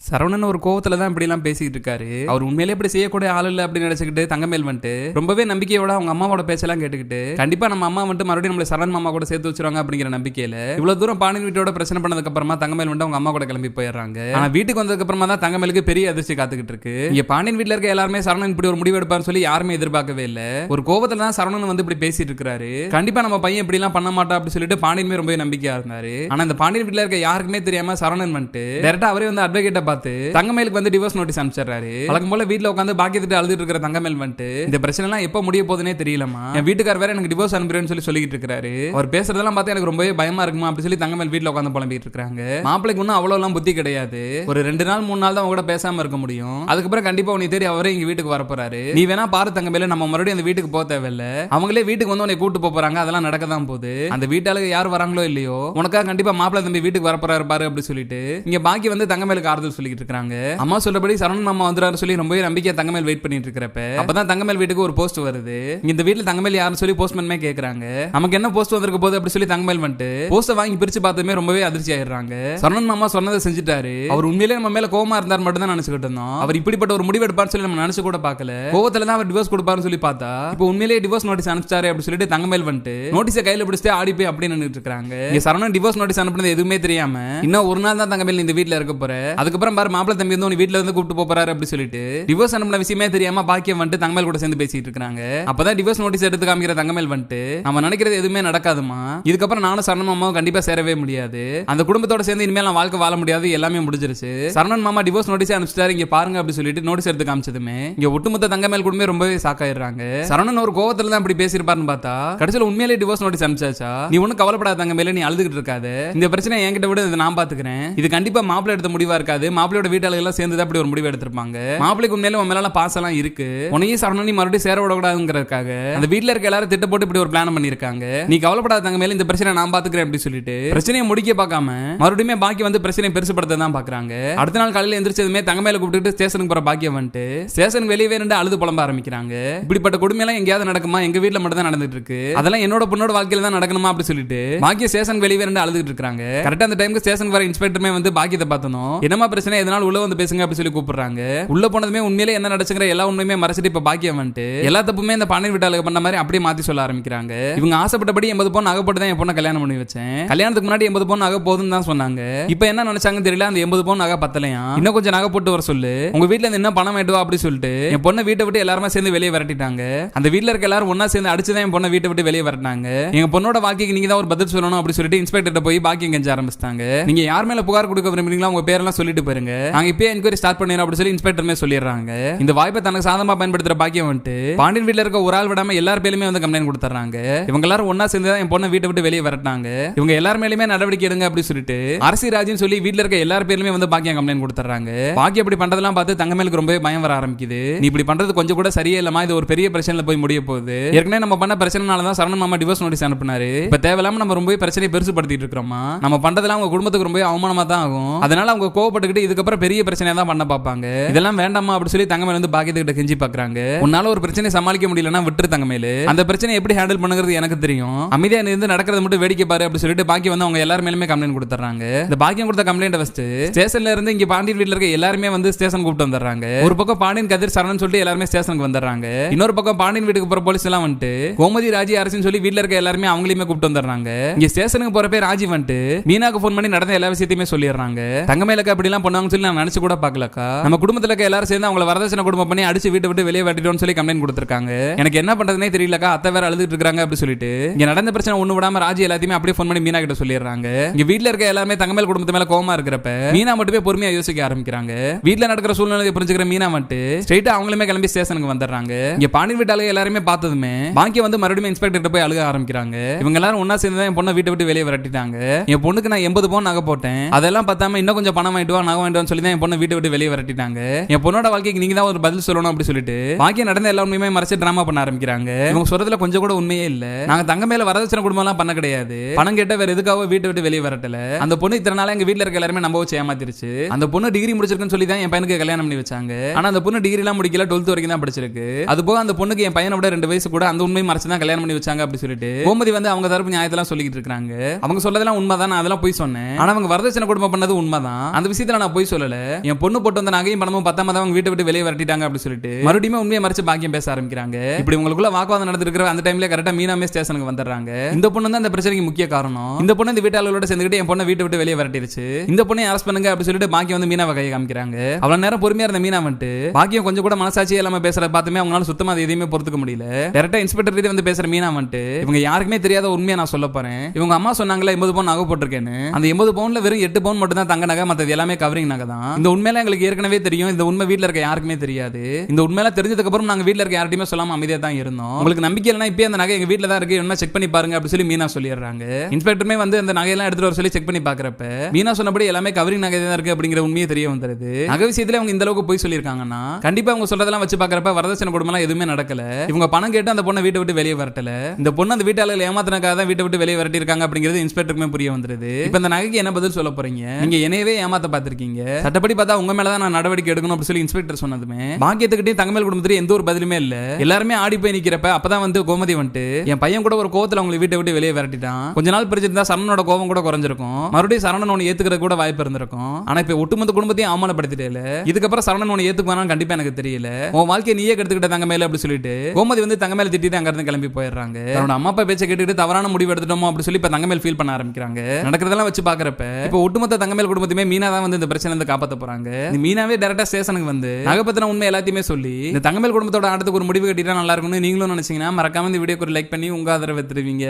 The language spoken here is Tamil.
சரவணன் ஒரு கோவத்துல தான் இப்படி எல்லாம் பேசிட்டு இருக்காரு. அவர் உண்மையிலே இப்படி செய்யக்கூடிய ஆள் இல்ல அப்படின்னு நினைச்சுக்கிட்டு தங்கமேல் வந்துட்டு ரொம்பவே நம்பிக்கையோட அவங்க அம்மாவோட பேச்செல்லாம் கேட்டுக்கிட்டு கண்டிப்பா நம்ம அம்மா வந்துட்டு மறுபடியும் நம்மள சரண் மாமா கூட சேர்த்து வச்சிருவாங்க அப்படிங்கிற நம்பிக்கையில இவ்வளவு தூரம் பாண்டியன் வீட்டோட பிரச்சனை பண்ணதுக்கு அப்புறமா தங்கமேல் வந்து அவங்க அம்மா கூட கிளம்பி போயிடுறாங்க. ஆனா வீட்டுக்கு வந்ததுக்கு அப்புறமா தான் தங்கமேலுக்கு பெரிய அதிர்ச்சி காத்துக்கிட்டு இருக்கு. இங்க பாண்டியன் வீட்டுல இருக்க எல்லாருமே சரவணன் இப்படி ஒரு முடிவு எடுப்பாருன்னு சொல்லி யாருமே எதிர்பார்க்கவே இல்ல. ஒரு கோவத்துல தான் சரவணன் வந்து இப்படி பேசிட்டு இருக்காரு. கண்டிப்பா நம்ம பையன் இப்படி எல்லாம் பண்ண மாட்டா அப்படின்னு சொல்லிட்டு பாண்டியனுமே ரொம்ப நம்பிக்கையா இருந்தாரு. ஆனா இந்த பாண்டியன் வீட்டுல இருக்க யாருக்குமே தெரியாம சரவணன் வந்துட்டு டைரக்டா அவரே வந்து அட்வொகேட்டை பார்த்து தங்கமேலுக்கு வந்து டிவோர்ஸ் நோட்டீஸ் அனுப்பிச்சாரு. வழக்கம் போல வீட்ல உட்காந்து பாக்கியத்திட்டு அழுதுட்டு இருக்கிற தங்கமேல் வந்துட்டு இந்த பிரச்சனை எல்லாம் எப்ப முடிய போகுதுனே தெரியலமா, என் வீட்டுக்கார வேற எனக்கு டிவோர்ஸ் அனுப்புறேன்னு சொல்லிட்டு இருக்காரு. அவர் பேசுறதெல்லாம் பார்த்து எனக்கு ரொம்பவே பயமா இருக்குமா அப்படி சொல்லி தங்கமேல் வீட்ல உட்காந்து புலம்பிட்டு இருக்காங்க. மாப்பிளைக்கு ஒன்னும் அவ்வளவு எல்லாம் புத்தி கிடையாது. ஒரு 2 நாள் 3 நாள் தான் அவங்க கூட பேசாம இருக்க முடியும். அதுக்கப்புறம் கண்டிப்பா உன்னை தேடி அவரே இங்க வீட்டுக்கு வர போறாரு. நீ வேணா பாரு தங்கமேல, நம்ம மறுபடியும் அந்த வீட்டுக்கு போக தேவையில்ல. அவங்களே வீட்டுக்கு வந்து உன்னை கூட்டு போறாங்க. அதெல்லாம் நடக்க தான் போகுது. அந்த வீட்டாளுக்கு யார் வராங்களோ இல்லையோ உனக்காக கண்டிப்பா மாப்பிள்ளை தம்பி வீட்டுக்கு வர போறாரு பாரு அப்படி சொல்லிட்டு இங்க பாக்கி வந்து தங்கமேலுக்கு ஆறுதல் சொல்லிட்டு இருக்காங்க. அம்மா சொல்றபடி சரவணன் மாமா வந்துறாரு சொல்லி ரொம்பவே நம்பிக்கையா தங்கமேல் வெயிட் பண்ணிட்டு இருக்கிறப்ப அப்பதான் தங்கமேல் வீட்டுக்கு ஒரு போஸ்ட் வருது. இந்த வீட்டுல தங்கமேல் யாருன்னு சொல்லி போஸ்ட்மேன் கேக்குறாங்க. நமக்கு என்ன போஸ்ட் வந்திருக்க போது அப்படி சொல்லி தங்கமேல் வந்துட்டு போஸ்ட வாங்கி பிரிச்சு பார்த்ததுமே ரொம்பவே அதிர்ச்சி ஆயிடுறாங்க. சரவணன் மாமா சொன்னதை செஞ்சுட்டாரு. அவர் உண்மையிலே நம்ம மேல கோவமா இருந்தார் மட்டும் தான் நினைச்சுக்கிட்டு இருந்தோம். அவர் இப்படிப்பட்ட ஒரு முடிவு எடுப்பார்னு சொல்லி நம்ம நினைச்சு கூட பார்க்கல. கோவத்துல தான் அவர் டிவோர்ஸ் கொடுப்பாருன்னு சொல்லி பார்த்தா இப்போ உண்மையிலேயே டிவோர்ஸ் நோட்டீஸ் அனுப்பிச்சாரு அப்படி சொல்லிட்டு தங்கமேல் வந்துட்டு நோட்டீஸை கையில பிடிச்சிட்டு ஆடி போய் அப்படி நின்னுட்டு இருக்காங்க. சரவணன் டிவோர்ஸ் நோட்டீஸ் அனுப்புனது எதுவுமே தெரியாம இன்னும் ஒரு நாள் தான் தங்கமேல் இந்த வீட்டுல இருக்க போற. அதுக்கப்புறம் பாரு மாப்பிள்ளை தம்பி வந்து வீட்டுல இருந்து கூப்பிட்டு போறாரு அப்படி சொல்லிட்டு டிவோர்ஸ் அனுப்புன விஷயமே தெரியாம பாக்கியம் வந்துட்டு தங்கமேல் கூட சேர்ந்து பேசிட்டு இருக்காங்க. அப்பதான் டிவோர்ஸ் நோட்டீஸ் எடுத்து காமிக்கிற தங்கமேல் வந்துட்டு நம்ம நினைக்கிறது எதுவுமே நடக்காதுமா, இதுக்கப்புறம் நானும் சரணன் மாமாவும் கண்டிப்பா சேரவே முடியாது. அந்த குடும்பத்தோட சேர்ந்து இனிமேல் நான் வாழ்க்கை வாழ முடியாது, எல்லாமே முடிஞ்சிருச்சு. சரணன் மாமா டிவோர்ஸ் நோட்டீஸ் அனுப்பிச்சிட்டாரு, இங்க பாருங்க அப்படி சொல்லிட்டு நோட்டீஸ் எடுத்து காமிச்சதுமே இங்க ஒட்டுமொத்த தங்கமேல் குடும்பமே ரொம்பவே சாக்காயிடுறாங்க. சரணன் ஒரு கோவத்துல தான் இப்படி பேசியிருப்பாருன்னு பார்த்தா கடைசியில் உண்மையிலே டிவோர்ஸ் நோட்டீஸ் அனுப்பிச்சாச்சா. நீ ஒன்னும் கவலைப்படாத தங்கமேல, நீ அழுதுகிட்டு இருக்காது. இந்த பிரச்சனை என்கிட்ட விட இதை நான் பாத்துக்கிறேன். இது கண்டிப்பா மாப்பிள்ளை எடுத்த முடிவா இருக்காது. மாப்பிள்ளையோட வீட்டாளர்கள் எல்லாம் சேர்ந்து அப்படி ஒரு முடிவு எடுத்திருப்பாங்க. மாப்பிள்ளைக்கு உண்மையிலே உன் மேல பாசலாம் இருக்கு. உன்னையும் சரணனையும் மறுபடியும் சேர விடக்கூடாதுங்கிறதுக்காக அந்த வீட்டுல இருக்க எல்லாரும் திட்ட போட்டு இப்படி ஒரு பிளான் பண்ணிருக்காங்க. நீ கவலைப்படாத தங்கமேல, இந்த பிரச்சனை நான் பாத்துக்கிறேன் அப்படி சொல்லிட்டு பிரச்சனையை முடிக்க பார்க்காம மறுபடியும் பாக்கி வந்து பிரச்சனையை பெருசுபடுத்த தான் பாக்குறாங்க. அடுத்த நாள் காலையில எந்திரிச்சதுமே தங்கமேல கூப்பிட்டு ஸ்டேஷனுக்கு போற பாக்கியம் வந்துட்டு ஸ்டேஷனுக்கு வெளியே ரெண்டு அழுது புலம்ப ஆரம்பிக்கிறாங்க. இப்படிப்பட்ட கொடுமையெல்லாம் எங்கேயாவது நடக்குமா? எங்க வீட்டுல மட்டும் தான் நடந்துட்டு இருக்கு. அதெல்லாம் என்னோட பொண்ணோட வாழ்க்கையில தான் நடக்கணுமா அப்படி சொல்லிட்டு பாக்கிய ஸ்டேஷனுக்கு வெளியே ரெண்டு அழுதுட்டு இருக்காங்க. கரெக்டா அந்த டைமுக்கு ஸ்டேஷனுக்கு வர இன்ஸ்பெக்டருமே வந்து பாக்கியத்தை பார்த்தனும் என்னமா பிரச்சனை, எதனால உள்ள வந்து பேசுங்க அப்படி சொல்லி கூப்பிடுறாங்க. உள்ள போனதுமே உண்மையிலே என்ன நடச்சுங்கிற எல்லா உண்மையுமே மறைச்சிட்டு இப்ப பாக்கியம் வந்துட்டு எல்லா தப்புமே இந்த பாண்டியன் வீட்டாளுக்கு பண்ண மாதிரி அப்படியே மாத்தி சொல்ல ஆரம்பிக்கிறாங்க. இவங்க ஆசைப்பட்டபடி 80 பவுன் நகைப்பட்டு தான் என் பொண்ணை கல்யாணம் பண்ணி வச்சேன். கல்யாணத்துக்கு முன்னாடி 80 பவுன் நகை போதுன்னு தான் சொன்னாங்க. இப்ப என்ன நினைச்சாங்கன்னு தெரியல, அந்த 80 பவுன் நகை பத்தலையா, இன்னும் கொஞ்சம் நகை போட்டு வர சொல்லு, உங்க வீட்டுல இருந்து என்ன பணம் வேண்டுவா அப்படி சொல்லிட்டு என் பொண்ணை வீட்டை விட்டு எல்லாருமே சேர்ந்து வெளியே விரட்டிட்டாங்க. அந்த வீட்டுல இருக்க எல்லாரும் ஒன்னா சேர்ந்து அடிச்சுதான் என் பொண்ணை வீட்டை விட்டு வெளியே விரட்டினாங்க. எங்க பொண்ணோட வாழ்க்கைக்கு நீங்க தான் ஒரு பதில் சொல்லணும் அப்படி சொல்லிட்டு இன்ஸ்பெக்டர் போய் பாக்கியம் கெஞ்ச ஆரம்பிச்சிட்டாங்க. நீங்க யார் மேல புகார் கொடுக்க விரும்புறீங்களா உங்க பேரெல்லாம் சொல்லிட்டு போயிருங்க, நாங்க இப்பயே என்கொயரி ஸ்டார்ட் பண்ணிடுறோம் அப்படி சொல்லி இன்ஸ்பெக்டருமே சொல்லிடுறாங்க. இந்த வாய்ப்பை தனக்கு சாதமா பயன்படுத்துற பாக்கியம் வந்துட்டு பாண்டியன் வீட்டுல இருக்க ஒரு ஆள் விடாம எல்லார் பேருமே வந்து கம்ப்ளைண்ட் கொடுத்துறாங்க. இவங்க எல்லாரும் ஒன்னா சேர்ந்து தான் என் பொண்ணை வீட்டை விட்டு வெளியே விரட்டினாங்க. இவங்க எல்லார் மேலுமே நடவடிக்கை எடுங்க அப்படி சொல்லிட்டு அரசி ராஜின்னு சொல்லி வீட்டுல இருக்க எல்லார் பேருமே வந்து பாக்கியம் கம்ப்ளைண்ட் கொடுத்துறாங்க. பாக்கி அப்படி பண்றதெல்லாம் பார்த்து தங்கமேலுக்கு ரொம்பவே பயம் வர ஆரம்பிக்குது. நீ இப்படி பண்றது கொஞ்சம் கூட சரியே இல்லமா, இது ஒரு பெரிய பிரச்சனைல போய் முடிய போகுது. ஏற்கனவே நம்ம பண்ண பிரச்சனைனால தான் சரவணன் மாமா டிவோர்ஸ் நோட்டீஸ் அனுப்புனாரு. இப்ப தேவையில்லாம நம்ம ரொம்ப பிரச்சனையை பெருசுபடுத்திட்டு இருக்கோமா, நம்ம பண்றதெல்லாம் அவங்க குடும்பத்துக்கு ரொம்ப அவமானமா தான் ஆகும். அதனால அவங்க கோவப்பட்டுக்கிட்டு இதுக்கப்புறம் பெரிய பிரச்சனையா தான் பண்ண பார்ப்பாங்க. இதெல்லாம் வேண்டாமா அப்படி சொல்லி தங்கமேல் வந்து பாக்கியத்துக்கிட்ட கெஞ்சி பாக்குறாங்க. உன்னால ஒரு பிரச்சனை சமாளிக்க முடியலன்னா விட்டுரு தங்கமேலு, அந்த பிரச்சனை எப்படி ஹேண்டில் பண்ணுங்கிறது எனக்கு தெரியும், அமைதியா இருந்து நடக்கிறது மட்டும் வேடிக்கை பாரு அப்படி சொல்லிட்டு பாக்கி வந்து அவங்க எல்லாரும் மேலுமே கம்ப்ளைண்ட் கொடுத்துறாங்க. இந்த பாக்கியம் கொடுத்த கம்ப்ளைண்ட் ஃபர்ஸ்ட் ஸ்டேஷன்ல இருந்து இங்க பாண்டியன் வீட்டுல இருக்க எல்லாருமே வந்து ஸ்டேஷன் கூப்பிட்டு வந்துடுறாங்க. ஒரு பக்கம் பாண்டியன் கதிர் சரணன் சொல்லிட்டு எல்லாருமே ஸ்டேஷனுக்கு வந்துடுறாங்க. இன்னொரு பக்கம் பாண்டியன் வீட்டுக்கு போற போலீஸ் எல்லாம் வந்துட்டு கோமதி ராஜி அரசுன்னு சொல்லி வீட்டுல இருக்க எல்லாருமே அவங்களையுமே கூப்பிட்டு வந்துடுறாங்க. இங்க ஸ்டேஷனுக்கு போறப்ப ராஜி வந்துட்டு மீனாக்கு போன் பண்ணி நடந்த எல்லா விஷயத்தையுமே சொல்லிடுறாங்க. தங்கமேலுக்கு அப்படி எல்லாம் பண்ணுவாங்கன்னு சொல்லி நான் நினைச்சு கூட பார்க்கலக்கா. நம்ம குடும்பத்துல இருக்க எல்லாரும் சேர்ந்து அவங்கள வரதட்சணை குடும்பம் பண்ணி அடிச்சு வீட்டை விட்டு வெளியே விட்டுட்டோம்னு சொல்லி கம்ப்ளைண்ட் கொடுத்திருக்காங்க. எனக்கு என்ன பண்றதுனே தெரியலக்கா, அத்தை வேற அழுதுட்டு இருக்காங்க அப்படி சொல்லிட்டு இங்க நடந்த பிரச்சனை ஒண்ணு விடாம ராஜி எல்லாத்தையுமே அப்படியே போன் பண்ணி மீனா கிட்ட சொல்லிடுறாங்க. இங்க வீட்டுல இருக்க எல்லாமே தங்கமேல் குடும்பத்து மேல கோவமா இருக்கிறப்ப மீனா மட்டுமே பொறுமையா யோசிக்க ஆரம்பிக்கிறாங்க. வீட்டுல நடக்கிற சூழ்நிலையை புரிஞ்சுக்கிற மீனா வந்துட்டு ஸ்ட்ரைட்டா அவங்களுமே கிளம்பி ஸ்டேஷனுக்கு வந்துடுறாங்க. இங்க பாண்டியன் வீட்டாளர்கள் எல்லாருமே பார்த்ததுமே பாக்கியம் வந்து மறுபடியும் இன்ஸ்பெக்டர் போய் அழுக ஆரம்பிக்கிறாங்க. இவங்க எல்லாரும் ஒன்னா சேர்ந்து தான் என் பொண்ணை வீட்டை விட்டு வெளியே விரட்டிட்டாங்க. என் பொண்ணுக்கு நான் 80 பவுன் நகை போட்டேன், அதெல்லாம் பார்த்தாம இன்னும் கொஞ்சம் பணம் வாங்கிட்டு வா நகை வாங்கிட்டு சொல்லி தான் என் பொண்ணை வீட்டை விட்டு வெளியே விரட்டிட்டாங்க. என் பொண்ணோட வாழ்க்கைக்கு நீங்க தான் ஒரு பதில் சொல்லணும் அப்படி சொல்லிட்டு பாக்கியம் நடந்த எல்லா உண்மையுமே மறைச்சு டிராமா பண்ண ஆரம்பிக்கிறாங்க. இவங்க சொல்றதுல கொஞ்சம் கூட உண்மையே இல்ல. நாங்க தங்க மேல வரதட்சணை குடும்பம் எல்லாம் பண்ண கிடையாது, பணம் கேட்ட வேற எதுக்காக வீட்டை விட்டு வெளியே வரட்டல. அந்த பொண்ணு இத்தனை நாளா எங்க வீட்டுல இருக்க எல்லாருமே நம்ப வச்சு ஏமாத்திருச்சு. அந்த பொண்ணு டிகிரி முடிச்சிருக்குன்னு சொல்லி தான் என் பையனுக்கு கல்யாணம் பண்ணி வச்சாங்க. ஆனா அந்த பொண்ணு டிகிரி எல்லாம் முடிக்கல, 12th வரைக்கும் தான் படிச்சிருக்கு. அது போக அந்த பொண்ணுக்கு என் பையனை விட 2 வயசு கூட, அந்த உண்மையை மறைச்சு தான் கல்யாணம் பண்ணி வச்சாங்க அப்படி சொல்லிட்டு கோமதி வந்து அவங்க தரப்பு நியாயத்தெல்லாம் சொல்லிட்டு இருக்காங்க. அவங்க சொல்லதெல்லாம் உண்மைதான், நான் அதெல்லாம் போய் சொன்னேன். ஆனா அவங்க வரதட்சணை குடும்பம் பண்ணது உண்மைதான். அந்த விஷயத்துல நான் போய் சொல்லல, என் பொண்ணு போட்டு வந்த நகையும் பணமும் பத்தாம தான் அவங்க வீட்டை விட்டு வெளியே வரட்டிட்டாங்க அப்படி சொல்லிட்டு மறுபடியும் உண்மையை மறைச்சு பாக்கியம் பேச ஆரம்பிக்கிறாங்க. இப்படி உங்களுக்குள்ள வாக்குவாதம் நடந்துருக்கிற அந்த டைம்ல கரெக்டா மீனாமே ஸ்டேஷனுக்கு வந்துடுறாங்க. இந்த பொண்ணு தான் அந்த பிரச்சனைக்கு முக்கிய காரணம். இந்த பொண்ணு இந்த வீட்டாளர்களோட சேர்ந்துக்கிட்டு என் பொண்ணை வீட்டை விட்டு வெளியே வரட்டிருச்சு, இந்த பொண்ணை அரெஸ்ட் பண்ணுங்க அப்படி சொல்லிட்டு பாக்கியம் வந்து மீனாவை கையை காமிக்கிறாங்க. அவ்வளவு நேரம் பொறுமையா இருந்த மீனா வந்துட்டு பாக்கியம் கொஞ்சம் கூட மனசாட்சியே இல்லாம பேசுறத பார்த்துமே அவங்களால சுத்தமா அதை எதையுமே பொறுத்துக்க முடியல. டைரக்டா இன்ஸ்பெக்டர் கிட்ட வந்து பேசுற மீனா வந்துட்டு இவங்க யாருக்குமே தெரியாத உண்மையை நான் சொல்ல போறேன். இவங்க அம்மா சொன்னாங்களா 80 பவுன் நகை போட்டிருக்கேன்னு, அந்த 80 பவுன்ல வெறும் 8 பவுன் மட்டும் தான் தங்க நகை, மற்றது எல்லாமே கவரிங் நகை தான். இந்த உண்மையில எங்களுக்கு ஏற்கனவே தெரியும். இந்த உண்மை வீட்ல இருக்க யாருக்குமே தெரியாது. இந்த உண்மையில தெரிஞ்சதுக்கு அப்புறம் நாங்க வீட்ல இருக்க யார்ட்டையுமே சொல்லாம அமைதியா தான் இருந்தோம். உங்களுக்கு நம்பிக்கை இல்லைன்னா இப்பயே அந்த நகை எங்க வீட்ல தான் இருக்கு, என்ன செக் பண்ணி பாருங்க அப்படி சொல்லி மீனா சொல்லிடுறாங்க. இன்ஸ்பெக்டருமே வந்து அந்த நகையெல்லாம் எடுத்துட்டு வர சொல்லி செக் பண்ணி பாக்குறப்ப மீனா சொன்னபடி எல்லாமே கவரிங் நகை தான் இருக்கு அப்படிங்கிற உண்மையே தெரிய வந்துருது. நகை விஷயத்துல அவங்க இந்த அளவுக்கு போய் சொல்லியிருக்காங்கன்னா கண்டிப்பா அவங்க சொல்றதெல்லாம் வச்சு பாக்குறப்ப வரதட்சணை கொடுமை எதுவுமே நடக்கல. இவங்க பணம் கேட்டு அந்த பொண்ணை வீட்டை விட்டு வெளியே வரட்டல, இந்த பொண்ணு அந்த வீட்டாளர்கள் ஏமாத்தினக்காக தான் வீட்டை விட்டு வெளியே வரட்டி இருக்காங்க அப்படிங்கிறது இன்ஸ்பெக்டருக்குமே புரிய வந்துருது. இப்ப இந்த நகைக்கு என்ன பதில் சொல்ல போறீங்க? நீங்க என்னையவே ஏமாத்த பாத்திருக்கீங்க, சட்டப்படி பார்த்தா உங்க மேலதான் நான் நடவடிக்கை எடுக்கணும் அப்படி சொல்லி இன்ஸ்பெக்டர் சொன்னதுமே பாக்கியத்துக்கிட்டே தங்கமேல் குடும்பத்திலே எந்த ஒரு பதிலுமே இல்ல. எல்லாருமே ஆடி போய் நிக்கிறப்ப அப்பதான் வந்து கோமதி வந்துட்டு என் பையன் கூட ஒரு கோவத்துல அவங்களை வீட்டை விட்டு வெளியே வரட்டிட்டான், கொஞ்ச நாள் பிரிச்சிருந்தா சரணனோட கோவம் கூட குறைஞ்சிருக்கும், மறுபடியும் சரணன் ஒன்னு ஏத்துக்கிறது கூட வாய்ப்பு இருந்திருக்கும், ஆனா இப்ப ஒட்டுமொத்த குடும்பத்தையும் அவமானப்படுத்திட்டே இதுக்கப்புறம் சரணன் ஒன்னு ஏத்துக்குவானு கண்டிப்பா எனக்கு தெரியல, உன் வாழ்க்கையை நீயே கெடுத்துக்கிட்ட தங்கமேல அப்படி சொல்லிட்டு கோமதி வந்து தங்கமேல திட்டிட்டு அங்க இருந்து கிளம்பி போயிடுறாங்க. தன்னோட அம்மா அப்பா பேச்சை கேட்டுட்டு தவறான முடிவு எடுத்துட்டோமோ அப்படி சொல்லி இப்ப தங்கமேல் ஃபீல் பண்ண ஆரம்பிக்கிறாங்க. நடக்கிறதெல்லாம் வச்சு பாக்குறப்ப இப்ப ஒட்டுமொத்த தங்கமேல் குடும்பத்தையுமே மீனா தான் வந்து இந்த பிரச்சனை இருந்து காப்பாத்த போறாங்க. மீனாவே டைரக்டா ஸ்டேஷனுக்கு வந்து நகைப்பத்தின உண்மை எல்லாத்தையுமே சொல்லி இந்த தங்கமேல் குடும்பத்தோட ஆட்டத்துக்கு ஒரு முடிவு கட்டிட்டா நல்லா இருக்கும்னு நீங்களும் நினைச்சீங்கன்னா மறக்காம இந்த வீடியோக்கு ஒரு லைக் பண்ணி உங்க ஆதரவு தருவீங்க.